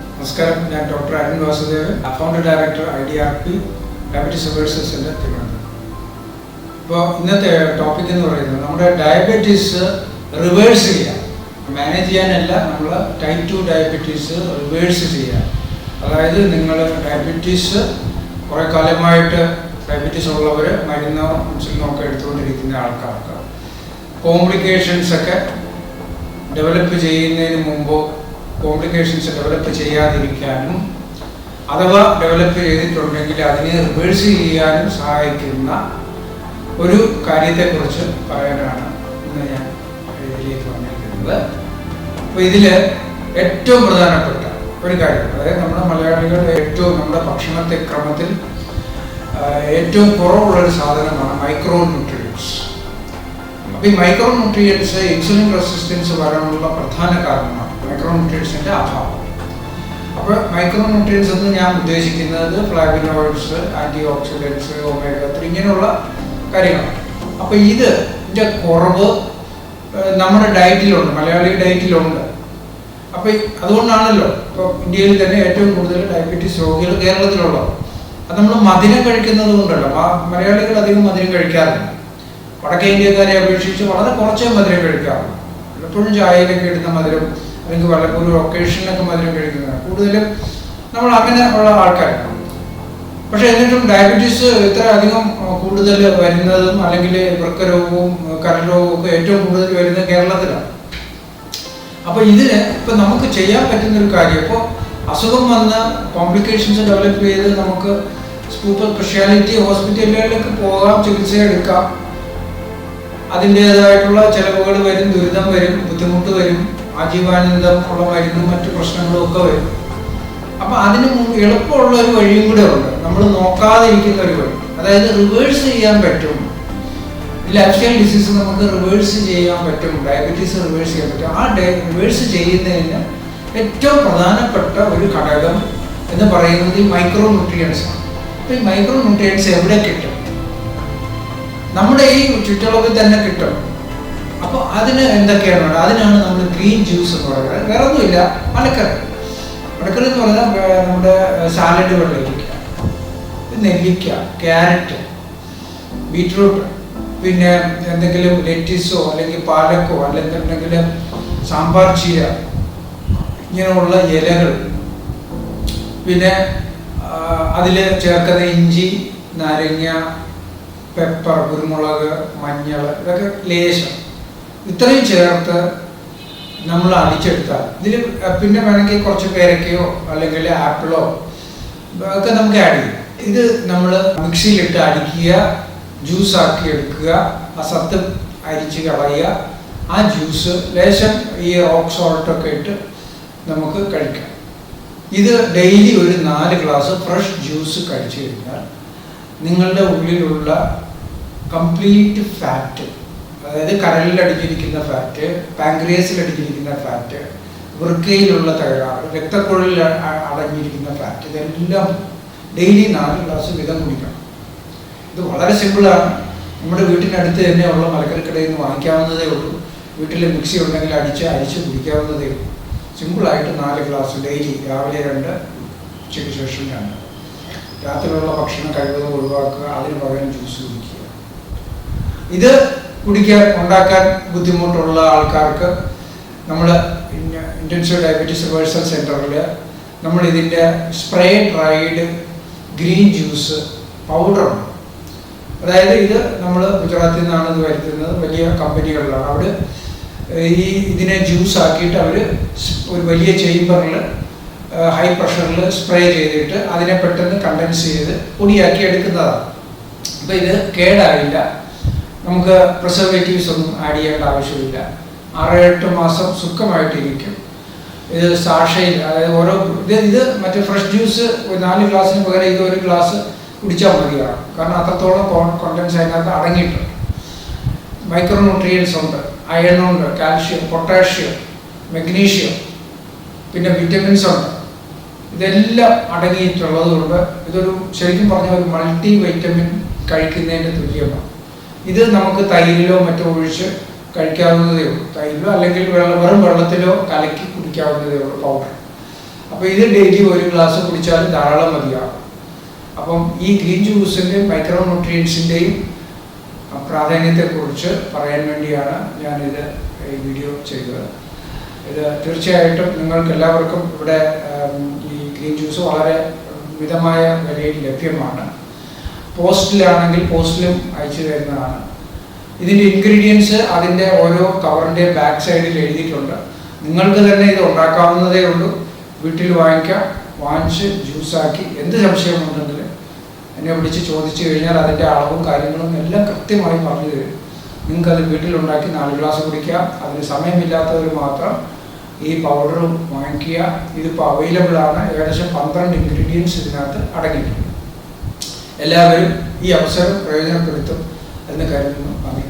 നമസ്കാരം, ഞാൻ doctor Arun Vasudevan, founder director IDRP diabetes reversal centre Thiruvananthapuram. ഇപ്പോൾ ഇന്നത്തെ ടോപ്പിക് എന്ന് പറയുന്നത് നമ്മുടെ ഡയബറ്റീസ് റിവേഴ്സ് ചെയ്യാം. മാനേജ് ചെയ്യാനല്ല, നമ്മൾ ടൈപ്പ് 2 ഡയബറ്റീസ് റിവേഴ്സ് ചെയ്യാം. അതായത് നിങ്ങൾ ഡയബറ്റീസ് കുറേ കാലമായിട്ട് ഡയബറ്റീസ് ഉള്ളവർ മരുന്നോ ഇൻസുലിനോ ഒക്കെ എടുത്തുകൊണ്ടിരിക്കുന്ന ആൾക്കാർക്ക് കോംപ്ലിക്കേഷൻസൊക്കെ ഡെവലപ്പ് ചെയ്യുന്നതിന് മുമ്പ് കോംപ്ലിക്കേഷൻസ് ഡെവലപ്പ് ചെയ്യാതിരിക്കാനും അഥവാ ഡെവലപ്പ് ചെയ്തിട്ടുണ്ടെങ്കിൽ അതിനെ റിവേഴ്സ് ചെയ്യാനും സഹായിക്കുന്ന ഒരു കാര്യത്തെക്കുറിച്ച് പറയാനാണ് ഇന്ന് ഞാൻ ഇതിലേക്ക് വന്നിരിക്കുന്നത്. അപ്പോൾ ഇതിൽ ഏറ്റവും പ്രധാനപ്പെട്ട ഒരു കാര്യം, അതായത് നമ്മുടെ മലയാളികൾ നമ്മുടെ ഭക്ഷണത്തെ ക്രമത്തിൽ ഏറ്റവും കുറവുള്ളൊരു സാധനമാണ് മൈക്രോ ന്യൂട്രിയൻസ്. അപ്പോൾ ഈ മൈക്രോ ന്യൂട്രിയൻസ് ഇൻസുലിൻ റെസിസ്റ്റൻസ് വരാനുള്ള പ്രധാന കാരണമാണ് മൈക്രോ ന്യൂട്രിയൻസിൻ്റെ അഭാവം. അപ്പോൾ മൈക്രോ ന്യൂട്രിയൻസ് എന്ന് ഞാൻ ഉദ്ദേശിക്കുന്നത് ഫ്ലാവിനോയിഡ്സ്, ആൻറ്റി ഓക്സിഡൻസ്, ഒമേഗ 3 ഇങ്ങനെയുള്ള കാര്യങ്ങളാണ്. അപ്പോൾ ഇതിൻ്റെ കുറവ് നമ്മുടെ ഡയറ്റിലുണ്ട്, മലയാളി ഡയറ്റിലുണ്ട്. അപ്പോൾ അതുകൊണ്ടാണല്ലോ ഇപ്പോൾ ഇന്ത്യയിൽ തന്നെ ഏറ്റവും കൂടുതൽ ഡയബറ്റീസ് രോഗികൾ കേരളത്തിലുള്ളത്. അത് നമ്മൾ മധുരം കഴിക്കുന്നത് കൊണ്ടല്ല. മലയാളികൾ അധികം മധുരം കഴിക്കാറില്ല. വടക്കേ ഇന്ത്യക്കാരെ അപേക്ഷിച്ച് വളരെ കുറച്ചേ മധുരം കഴിക്കാറുള്ളൂ. എപ്പോഴും ചായയിലൊക്കെ ഇടുന്ന മധുരം അല്ലെങ്കിൽ വല്ലപ്പോഴും ഒക്കേഷനിലൊക്കെ മധുരം കഴിക്കുന്നതാണ് കൂടുതലും നമ്മൾ അങ്ങനെ ഉള്ള ആൾക്കാരാണ്. പക്ഷെ എന്നിട്ടും ഡയബറ്റീസ് ഇത്ര അധികം കൂടുതൽ വരുന്നതും അല്ലെങ്കിൽ വൃക്കരോഗവും കരൾ രോഗവും ഒക്കെ ഏറ്റവും കൂടുതൽ വരുന്നത് കേരളത്തിലാണ്. അപ്പോൾ ഇതിന് ഇപ്പം നമുക്ക് ചെയ്യാൻ പറ്റുന്നൊരു കാര്യം, ഇപ്പോൾ അസുഖം വന്ന് കോംപ്ലിക്കേഷൻസ് ഡെവലപ്പ് ചെയ്ത് നമുക്ക് സൂപ്പർ സ്പെഷ്യാലിറ്റി ഹോസ്പിറ്റലുകളിലേക്ക് പോകാം, ചികിത്സ എടുക്കാം. അതിൻ്റേതായിട്ടുള്ള ചിലവുകൾ വരും, ദുരിതം വരും, ബുദ്ധിമുട്ട് വരും, ആജീവാനന്തം ഉള്ള മരുന്നും മറ്റു പ്രശ്നങ്ങളും ഒക്കെ വരും. അപ്പം അതിന് എളുപ്പമുള്ള ഒരു വഴിയും കൂടെ ഉണ്ട്, നമ്മൾ നോക്കാതിരിക്കുന്ന ഒരു വഴി. അതായത് റിവേഴ്സ് ചെയ്യാൻ പറ്റും. ലൈഫ് സ്റ്റൈൽ ഡിസീസ് നമുക്ക് റിവേഴ്സ് ചെയ്യാൻ പറ്റും, ഡയബറ്റീസ് റിവേഴ്സ് ചെയ്യാൻ പറ്റും. ആ റിവേഴ്സ് ചെയ്യുന്നതിന് ഏറ്റവും പ്രധാനപ്പെട്ട ഒരു ഘടകം എന്ന് പറയുന്നത് ഈ മൈക്രോ ന്യൂട്രിയൻസ് ആണ്. അപ്പോൾ ഈ മൈക്രോ ന്യൂട്രിയൻസ് എവിടെ കിട്ടും? നമ്മുടെ ഈ ചുറ്റളവിൽ തന്നെ കിട്ടും. അപ്പോൾ അതിന് എന്തൊക്കെയാണ്? അതിനാണ് നമ്മൾ ഗ്രീൻ ജ്യൂസ് എന്ന് പറയുന്നത്. വേറെ ഒന്നുമില്ല, മലക്കറി. മലക്കറി എന്ന് പറഞ്ഞാൽ നമ്മുടെ സാലഡ് വെള്ളരിക്ക, നെല്ലിക്ക, ക്യാരറ്റ്, ബീറ്റ്റൂട്ട്, പിന്നെ എന്തെങ്കിലും ലെറ്റിസോ അല്ലെങ്കിൽ പാലക്കോ അല്ലെങ്കിൽ എന്തെങ്കിലും സാമ്പാർ ചീര, ഇങ്ങനെയുള്ള ഇലകൾ, പിന്നെ അതിൽ ചേർക്കുന്ന ഇഞ്ചി, നാരങ്ങ, പെപ്പർ, കുരുമുളക്, മഞ്ഞൾ, ഇതൊക്കെ ലേശം ഇത്രയും ചേർത്ത് നമ്മൾ അടിച്ചെടുത്താൽ ഇതിൽ പിന്നെ വേണമെങ്കിൽ കുറച്ച് പേരക്കയോ അല്ലെങ്കിൽ ആപ്പിളോ ഒക്കെ നമുക്ക് ആഡ് ചെയ്യാം. ഇത് നമ്മൾ മിക്സിയിലിട്ട് അടിക്കുക, ജ്യൂസാക്കി എടുക്കുക, ആ സത്ത് അരിച്ച് കളയുക. ആ ജ്യൂസ് ലേശം ഈ റോക്ക് സോൾട്ടൊക്കെ ഇട്ട് നമുക്ക് കഴിക്കാം. ഇത് ഡെയിലി ഒരു 4 ഗ്ലാസ് ഫ്രഷ് ജ്യൂസ് കഴിച്ചു കഴിഞ്ഞാൽ നിങ്ങളുടെ ഉള്ളിലുള്ള കംപ്ലീറ്റ് ഫാറ്റ്, അതായത് കരളിൽ അടിഞ്ഞിരിക്കുന്ന ഫാറ്റ്, പാങ്ക്രിയാസിൽ അടിഞ്ഞിരിക്കുന്ന ഫാറ്റ്, വൃക്കയിലുള്ള തകരാറ്, രക്തക്കുഴലിൽ അടങ്ങിയിരിക്കുന്ന ഫാറ്റ്, ഇതെല്ലാം ഡെയിലി 4 ഗ്ലാസ് വീതം കുടിക്കണം. ഇത് വളരെ സിമ്പിളാണ്. നമ്മുടെ വീട്ടിനടുത്ത് തന്നെയുള്ള മലക്കറിക്കടയിൽ നിന്ന് വാങ്ങിക്കാവുന്നതേ ഉള്ളൂ. വീട്ടിൽ മിക്സി ഉണ്ടെങ്കിൽ അരിച്ച് കുടിക്കാവുന്നതേ ഉള്ളൂ. സിമ്പിളായിട്ട് 4 ഗ്ലാസ് ഡെയിലി, രാവിലെ 2, ഉച്ചയ്ക്ക് ശേഷം 2. രാത്രിയിലുള്ള ഭക്ഷണം കഴിവതും ഒഴിവാക്കുക, അതിന് പകരം ജ്യൂസ് കുടിക്കുക. ഇത് ഉണ്ടാക്കാൻ ബുദ്ധിമുട്ടുള്ള ആൾക്കാർക്ക് നമ്മൾ ഇൻറ്റൻസീവ് ഡയബറ്റീസ് റിവേഴ്സൽ സെൻറ്ററിൽ നമ്മൾ ഇതിൻ്റെ സ്പ്രേ ഡ്രൈഡ് ഗ്രീൻ ജ്യൂസ് പൗഡറുണ്ട്. അതായത് ഇത് നമ്മൾ ഗുജറാത്തിൽ നിന്നാണ് ഇത് വരുത്തുന്നത്, വലിയ കമ്പനികളിലാണ്. അവിടെ ഇതിനെ ജ്യൂസ് ആക്കിയിട്ട് അവർ ഒരു വലിയ ചേമ്പറിൽ ഹൈ പ്രഷറിൽ സ്പ്രേ ചെയ്തിട്ട് അതിനെ പെട്ടെന്ന് കണ്ടൻസ് ചെയ്ത് പൊടിയാക്കി എടുക്കുന്നതാണ്. അപ്പോൾ ഇത് കേടായില്ല, നമുക്ക് പ്രിസർവേറ്റീവ്സ് ഒന്നും ആഡ് ചെയ്യേണ്ട ആവശ്യമില്ല. 6-8 മാസം സുഖമായിട്ടിരിക്കും. ഇത് സാഷയിൽ, അതായത് ഓരോ ഇത് മറ്റേ ഫ്രഷ് ജ്യൂസ് 4 ഗ്ലാസ്സിന് പകരം ഇത് 1 ഗ്ലാസ് കുടിച്ചാൽ മതിയാണ്. കാരണം അത്രത്തോളം കോണ്ടൻസ് അതിനകത്ത് അടങ്ങിയിട്ടുണ്ട്. മൈക്രോ ന്യൂട്രിയൻസ് ഉണ്ട്, അയൺ ഉണ്ട്, കാൽഷ്യം, പൊട്ടാഷ്യം, മഗ്നീഷ്യം, പിന്നെ വിറ്റമിൻസ് ഉണ്ട്. ഇതെല്ലാം അടങ്ങിയിട്ടുള്ളത് കൊണ്ട് ഇതൊരു ശരിക്കും പറഞ്ഞ ഒരു മൾട്ടി വൈറ്റമിൻ കഴിക്കുന്നതിൻ്റെ തുല്യമാണ്. ഇത് നമുക്ക് തൈരിലോ മറ്റോ ഒഴിച്ച് കഴിക്കാവുന്നതേ ഉള്ളൂ. തൈരിലോ അല്ലെങ്കിൽ വെറും വെള്ളത്തിലോ കലക്കി കുടിക്കാവുന്നതേ ഉള്ളൂ പൗഡർ. അപ്പോൾ ഇത് ഡെയിലി ഒരു ഗ്ലാസ് കുടിച്ചാൽ ധാരാളം മതിയാകും. അപ്പം ഈ ഗ്രീൻ ജ്യൂസിൻ്റെയും മൈക്രോ ന്യൂട്രിയൻസിൻ്റെയും പ്രാധാന്യത്തെക്കുറിച്ച് പറയാൻ വേണ്ടിയാണ് ഞാനിത് ഈ വീഡിയോ ചെയ്തത്. ഇത് തീർച്ചയായിട്ടും നിങ്ങൾക്ക് എല്ലാവർക്കും ഇവിടെ ഈ ഗ്രീൻ ജ്യൂസ് വളരെ മിതമായ വിലയിൽ ലഭ്യമാണ്. പോസ്റ്റിലാണെങ്കിൽ പോസ്റ്റിലും അയച്ചു തരുന്നതാണ്. ഇതിൻ്റെ ഇൻഗ്രീഡിയൻസ് അതിൻ്റെ ഓരോ കവറിൻ്റെ ബാക്ക് സൈഡിൽ എഴുതിയിട്ടുണ്ട്. നിങ്ങൾക്ക് തന്നെ ഇത് ഉണ്ടാക്കാവുന്നതേ ഉള്ളൂ. വീട്ടിൽ വാങ്ങിച്ച് ജ്യൂസാക്കി എന്ത് സംശയമുണ്ടെങ്കിലും എന്നെ വിളിച്ച് ചോദിച്ചു കഴിഞ്ഞാൽ അതിൻ്റെ അളവും കാര്യങ്ങളും എല്ലാം കൃത്യമായി പറഞ്ഞു തരും. നിങ്ങൾക്കത് വീട്ടിലുണ്ടാക്കി 4 ഗ്ലാസ് കുടിക്കാം. അതിന് സമയമില്ലാത്തവർ മാത്രം ഈ പൗഡറും വാങ്ങിക്കുക. ഇതിപ്പോൾ അവൈലബിൾ ആണ്. ഏകദേശം 12 ഇൻഗ്രീഡിയൻസ് ഇതിനകത്ത് അടങ്ങിയിട്ടുണ്ട്. എല്ലാവരും ഈ അവസരം പ്രയോജനപ്പെടുത്തും എന്ന് കരുതുന്നു. നന്ദി.